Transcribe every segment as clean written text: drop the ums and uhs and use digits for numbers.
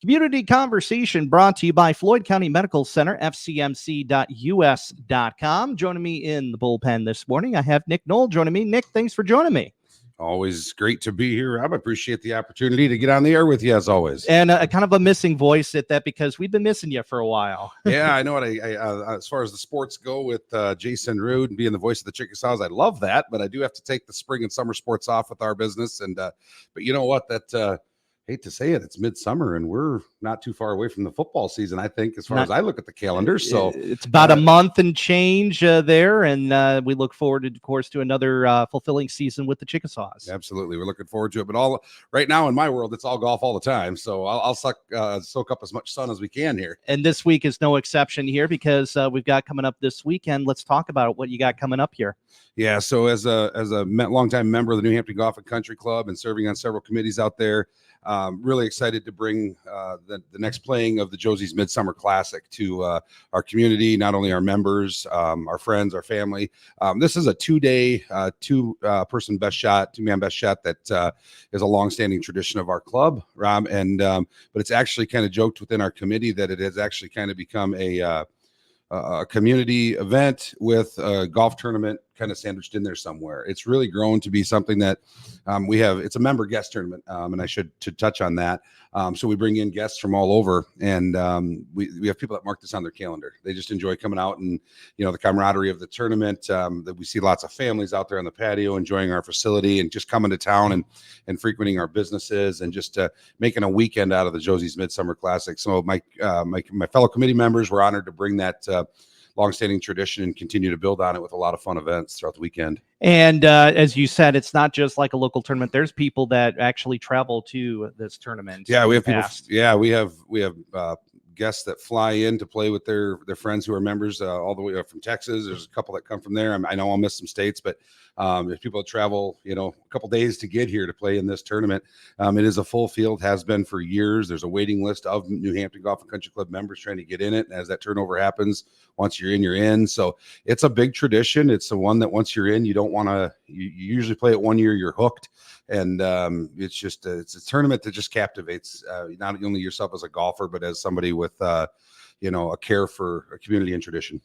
Community Conversation brought to you by Floyd County Medical Center, fcmc.us.com. Joining me in the bullpen this morning, I have Nick Noehl joining me. Nick, thanks for joining me. Always great to be here. I appreciate the opportunity to get on the air with you, as always. And kind of a missing voice at that, because we've been missing you for a while. Yeah, I know what as far as the sports go with Jason Rude and being the voice of the Chickasaws, I love that, but I do have to take the spring and summer sports off with our business. And but you know what? That hate to say it, it's midsummer, and we're not too far away from the football season, I think, as far as I look at the calendar. So it's about a month and change there, and we look forward, of course, to another fulfilling season with the Chickasaws. Absolutely, we're looking forward to it. But all right now in my world, it's all golf all the time. So I'll soak up as much sun as we can here. And this week is no exception here, because we've got coming up this weekend. Let's talk about what you got coming up here. Yeah, so as a longtime member of the New Hampton Golf Country Club and serving on several committees out there, really excited to bring the next playing of the Josie's MidSummer Classic to our community, not only our members, our friends, our family. This is a two-day, two-person best shot, two-man best shot that is a long-standing tradition of our club, Rob. And but it's actually kind of joked within our committee that it has actually kind of become a community event with a golf tournament kind of sandwiched in there somewhere. It's really grown to be something that we have. It's a member guest tournament, and I should touch on that. So we bring in guests from all over, and we have people that mark this on their calendar. They just enjoy coming out, and the camaraderie of the tournament. That we see lots of families out there on the patio enjoying our facility and just coming to town and frequenting our businesses and just making a weekend out of the Josie's MidSummer Classic. So my fellow committee members were honored to bring that longstanding tradition and continue to build on it with a lot of fun events throughout the weekend. And as you said, it's not just like a local tournament. There's people that actually travel to this tournament. Yeah, we have people. Yeah, we have guests that fly in to play with their friends who are members all the way up from Texas. There's a couple that come from there. I know I'll miss some states, but there's people that travel, a couple days to get here to play in this tournament. It is a full field, has been for years. There's a waiting list of New Hampton Golf Country Club members trying to get in it. And as that turnover happens, once you're in, you're in. So it's a big tradition. It's the one that once you're in, you don't want to. You usually play it 1 year, you're hooked. And it's just it's a tournament that just captivates not only yourself as a golfer, but as somebody with a care for a community and tradition.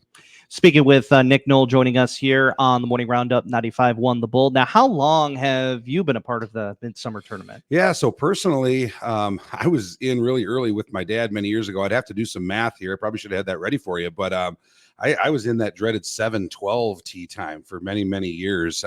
Speaking with Nick Noehl joining us here on the Morning Roundup 95.1 The Bull. Now, how long have you been a part of the MidSummer tournament? Yeah, so personally, I was in really early with my dad many years ago. I'd have to do some math here. I probably should have had that ready for you, but I was in that dreaded 7-12 tee time for many, many years,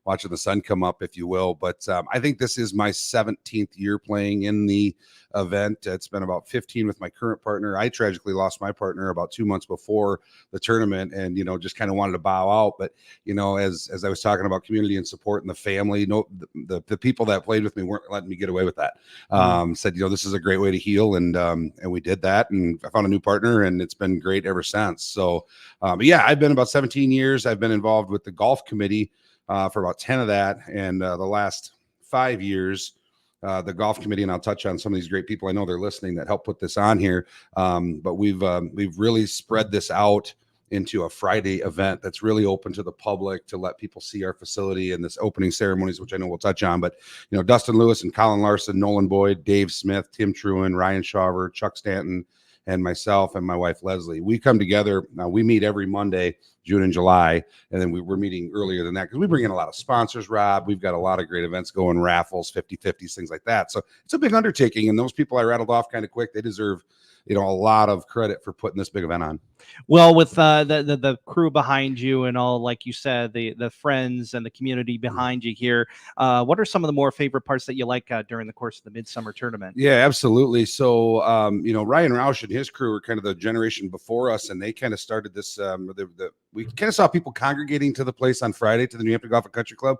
watching the sun come up, if you will. But I think this is my 17th year playing in the event. It's been about 15 with my current partner. I tragically lost my partner about 2 months before the tournament, and just kind of wanted to bow out. But as I was talking about community and support and the family, the people that played with me weren't letting me get away with that. Said this is a great way to heal, and we did that, and I found a new partner, and it's been great ever since. So but yeah, I've been about 17 years. I've been involved with the golf committee for about 10 of that, and the last 5 years the golf committee, and I'll touch on some of these great people I know they're listening that help put this on here. But we've really spread this out into a Friday event that's really open to the public to let people see our facility and this opening ceremonies, which I know we'll touch on. But Dustin Lewis and Colin Larson, Nolan Boyd, Dave Smith, Tim Truan, Ryan Shaver, Chuck Stanton, and myself and my wife Leslie. We come together. We meet every Monday, June and July, and then we're meeting earlier than that because we bring in a lot of sponsors, Rob. We've got a lot of great events going, raffles, 50-50s, things like that. So it's a big undertaking, and those people I rattled off kind of quick, they deserve a lot of credit for putting this big event on. Well, with the crew behind you and all, like you said, the friends and the community behind you here, what are some of the more favorite parts that you like during the course of the MidSummer tournament? Yeah, absolutely. So, Ryan Roush and his crew were kind of the generation before us, and they kind of started this. We kind of saw people congregating to the place on Friday to the New Hampton Golf Country Club.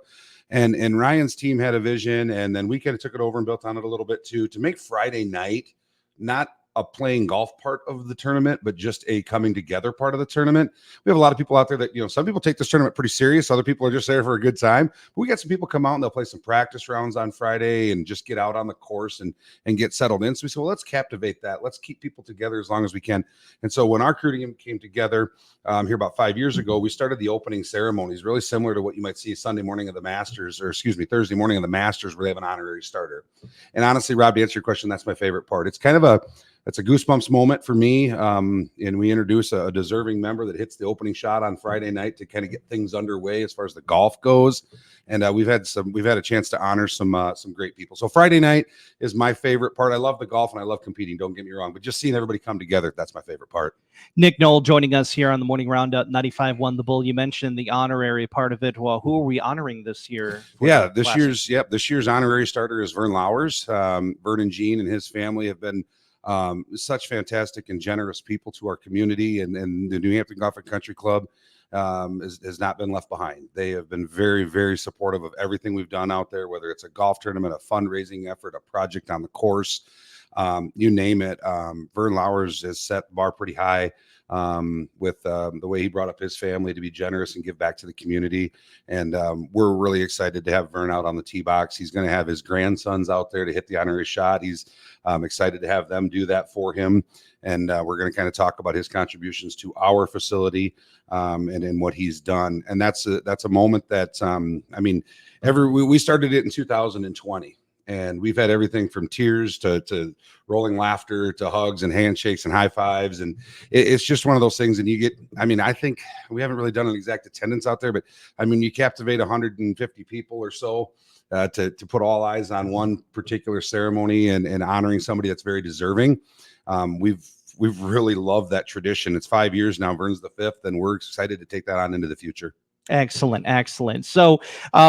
And Ryan's team had a vision, and then we kind of took it over and built on it a little bit too, to make Friday night not a playing golf part of the tournament, but just a coming together part of the tournament. We have a lot of people out there that, some people take this tournament pretty serious. Other people are just there for a good time. But we got some people come out and they'll play some practice rounds on Friday and just get out on the course and get settled in. So we said, well, let's captivate that. Let's keep people together as long as we can. And so when our crew team came together here about 5 years ago, we started the opening ceremonies, really similar to what you might see Thursday morning of the Masters, where they have an honorary starter. And honestly, Rob, to answer your question, that's my favorite part. It's kind of it's a goosebumps moment for me. And we introduce a deserving member that hits the opening shot on Friday night to kind of get things underway as far as the golf goes. And we've had a chance to honor some great people. So Friday night is my favorite part. I love the golf and I love competing. Don't get me wrong, but just seeing everybody come together, that's my favorite part. Nick Noehl joining us here on the Morning Roundup 95.1 The Bull. You mentioned the honorary part of it. Well, who are we honoring this year? This year's honorary starter is Vern Lowers. Vern and Jean and his family have been such fantastic and generous people to our community, and the New Hampton Golf Country Club has not been left behind. They have been very, very supportive of everything we've done out there, whether it's a golf tournament, a fundraising effort, a project on the course, you name it. Vern Lowers has set the bar pretty high with the way he brought up his family to be generous and give back to the community. And we're really excited to have Vern out on the tee box. He's going to have his grandsons out there to hit the honorary shot. He's excited to have them do that for him. And we're going to kind of talk about his contributions to our facility and what he's done. And that's a moment that, we started it in 2020. And we've had everything from tears to rolling laughter to hugs and handshakes and high fives. And it's just one of those things. And you get, I think we haven't really done an exact attendance out there, but you captivate 150 people or so to put all eyes on one particular ceremony and honoring somebody that's very deserving. We've really loved that tradition. It's 5 years now. Vern's the fifth, and we're excited to take that on into the future. Excellent. So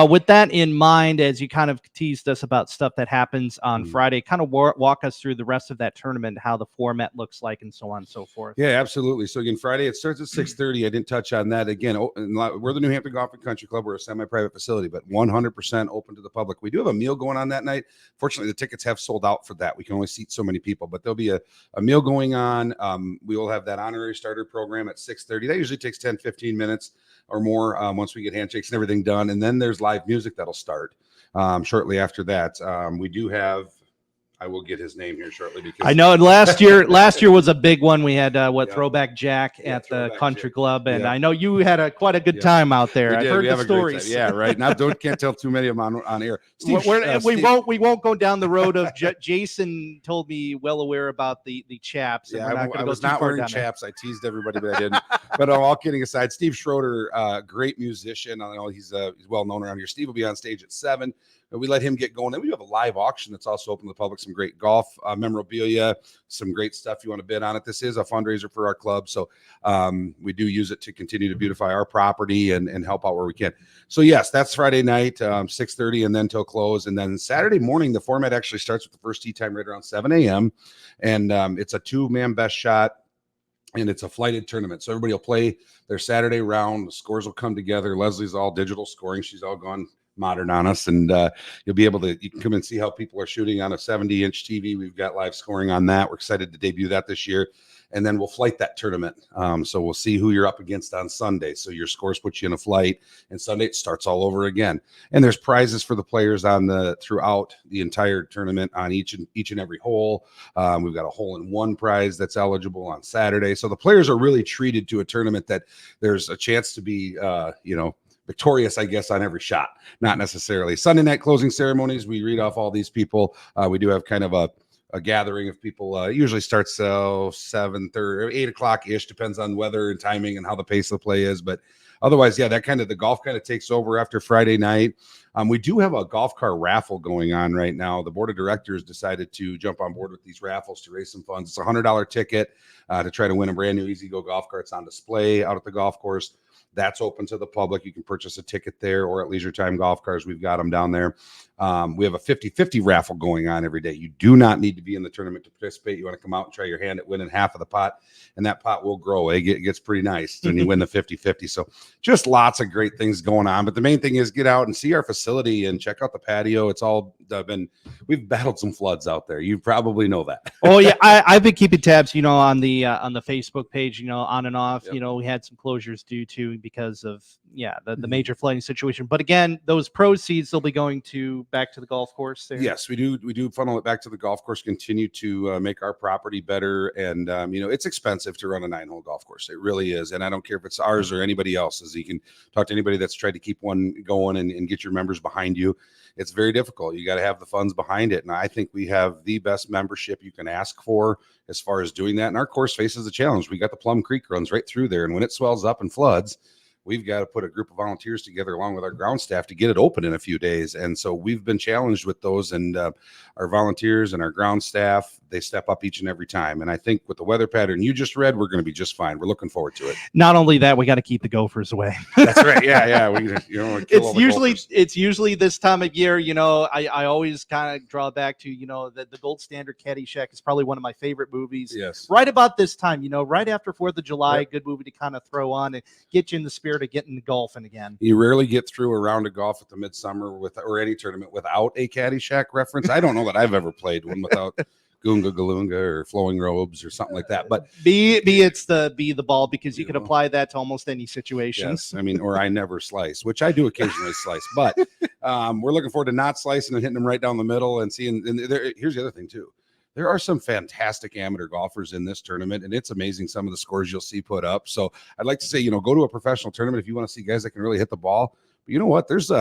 with that in mind, as you kind of teased us about stuff that happens on Friday, kind of walk us through the rest of that tournament, how the format looks like and so on and so forth. Yeah, absolutely. So again, Friday, it starts at 6:30. I didn't touch on that. Again, we're the New Hampton Golf Country Club. We're a semi-private facility, but 100% open to the public. We do have a meal going on that night. Fortunately, the tickets have sold out for that. We can only seat so many people, but there'll be a meal going on. We will have that honorary starter program at 6:30. That usually takes 10, 15 minutes or more once we get handshakes and everything done. And then there's live music that'll start shortly after that. We do have, I will get his name here shortly because I know last year was a big one. We had Throwback Jack at the Country Club, and I know you had quite a good time out there. I've heard the stories. Yeah, right. Now can't tell too many of them on air. Steve, we won't go down the road of Jason told me well aware about the chaps. Yeah, I was not wearing chaps. I teased everybody, but I didn't. But all kidding aside, Steve Schroeder, great musician. I know he's well known around here. Steve will be on stage at 7. We let him get going. Then we have a live auction that's also open to the public. Some great golf memorabilia, some great stuff you want to bid on it. This is a fundraiser for our club, so we do use it to continue to beautify our property and help out where we can. So yes, that's Friday night, 6:30, and then till close. And then Saturday morning, the format actually starts with the first tee time right around 7 a.m. And it's a 2-man best shot. And it's a flighted tournament. So everybody will play their Saturday round. The scores will come together. Leslie's all digital scoring. She's all gone modern on us. And you can come and see how people are shooting on a 70-inch TV. We've got live scoring on that. We're excited to debut that this year. And then we'll flight that tournament. So we'll see who you're up against on Sunday. So your scores put you in a flight, and Sunday it starts all over again. And there's prizes for the players throughout the entire tournament on each and every hole. We've got a hole-in-one prize that's eligible on Saturday. So the players are really treated to a tournament that there's a chance to be, victorious, I guess, on every shot. Not necessarily. Sunday night closing ceremonies, we read off all these people. We do have kind of a gathering of people. Usually starts 7:30 or 8 o'clock ish, depends on weather and timing and how the pace of the play is. But otherwise, yeah, the golf kind of takes over after Friday night. We do have a golf car raffle going on right now. The board of directors decided to jump on board with these raffles to raise some funds. It's a $100 ticket to try to win a brand new Easy Go golf cart. It's on display out at the golf course. That's open to the public. You can purchase a ticket there or at Leisure Time Golf Cars. We've got them down there. We have a 50-50 raffle going on every day. You do not need to be in the tournament to participate. You want to come out and try your hand at winning half of the pot, and that pot will grow. It gets pretty nice when you win the 50-50. So just lots of great things going on. But the main thing is get out and see our facility and check out the patio. It's all we've battled some floods out there. You probably know that. Oh yeah, I've been keeping tabs, on the Facebook page, on and off. Yep. We had some closures due to because of the major flooding situation. But again, those proceeds will be going back to the golf course there. Yes, we do funnel it back to the golf course, continue to make our property better. And it's expensive to run a 9-hole golf course. It really is. And I don't care if it's ours or anybody else's. You can talk to anybody that's tried to keep one going and get your members behind you. It's very difficult. You got to have the funds behind it. And I think we have the best membership you can ask for as far as doing that. And our course faces a challenge. We got the Plum Creek runs right through there. And when it swells up and floods, we've got to put a group of volunteers together along with our ground staff to get it open in a few days. And so we've been challenged with those, and our volunteers and our ground staff, they step up each and every time. And I think with the weather pattern you just read, we're going to be just fine. We're looking forward to it. Not only that, we got to keep the gophers away. That's right. Yeah. It's usually this time of year, I always kind of draw back to, the Gold Standard Caddyshack is probably one of my favorite movies. Yes. Right about this time, right after 4th of July, Yep. Good movie to kind of throw on and get you in the spirit of getting golfing again. You rarely get through a round of golf at the MidSummer or any tournament without a Caddyshack reference. I don't know that I've ever played one without Goonga Galunga or Flowing Robes or something like that. But it's the ball, because you can apply that to almost any situation. Yes, or I never slice, which I do occasionally slice. But we're looking forward to not slicing and hitting them right down the middle and seeing. And here's the other thing too. There are some fantastic amateur golfers in this tournament, and it's amazing some of the scores you'll see put up. So I'd like to say, go to a professional tournament if you want to see guys that can really hit the ball. But you know what? There's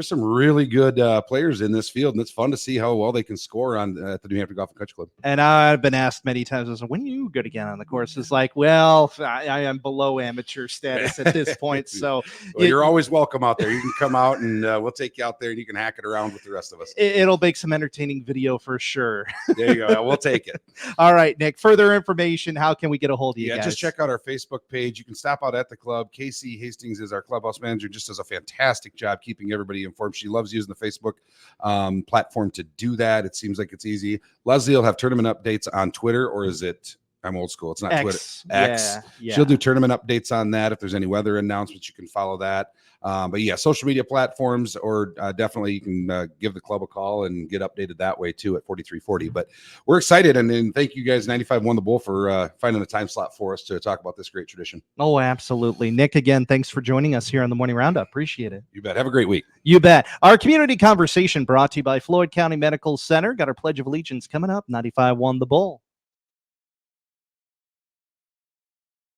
some really good players in this field, and it's fun to see how well they can score at the New Hampton Golf Country Club. And I've been asked many times, when you good again on the course? It's like, well, I am below amateur status at this point. So you're always welcome out there. You can come out and we'll take you out there and you can hack it around with the rest of us. It'll make some entertaining video for sure. There you go. We'll take it. All right, Nick, further information, how can we get a hold of you guys? Just check out our Facebook page. You can stop out at the club. Casey Hastings is our clubhouse manager, just does a fantastic job keeping everybody informed. She loves using the Facebook platform to do that. It seems like it's easy. Leslie will have tournament updates on Twitter, or is it? I'm old school. It's not Twitter. X. Yeah. She'll do tournament updates on that. If there's any weather announcements, you can follow that. But social media platforms, or definitely you can give the club a call and get updated that way too at 4340. But we're excited, and thank you guys, 95 Won the Bull, for finding a time slot for us to talk about this great tradition. Oh, absolutely. Nick, again, thanks for joining us here on the Morning Roundup. Appreciate it. You bet. Have a great week. You bet. Our community conversation brought to you by Floyd County Medical Center. Got our Pledge of Allegiance coming up. 95 Won the Bull.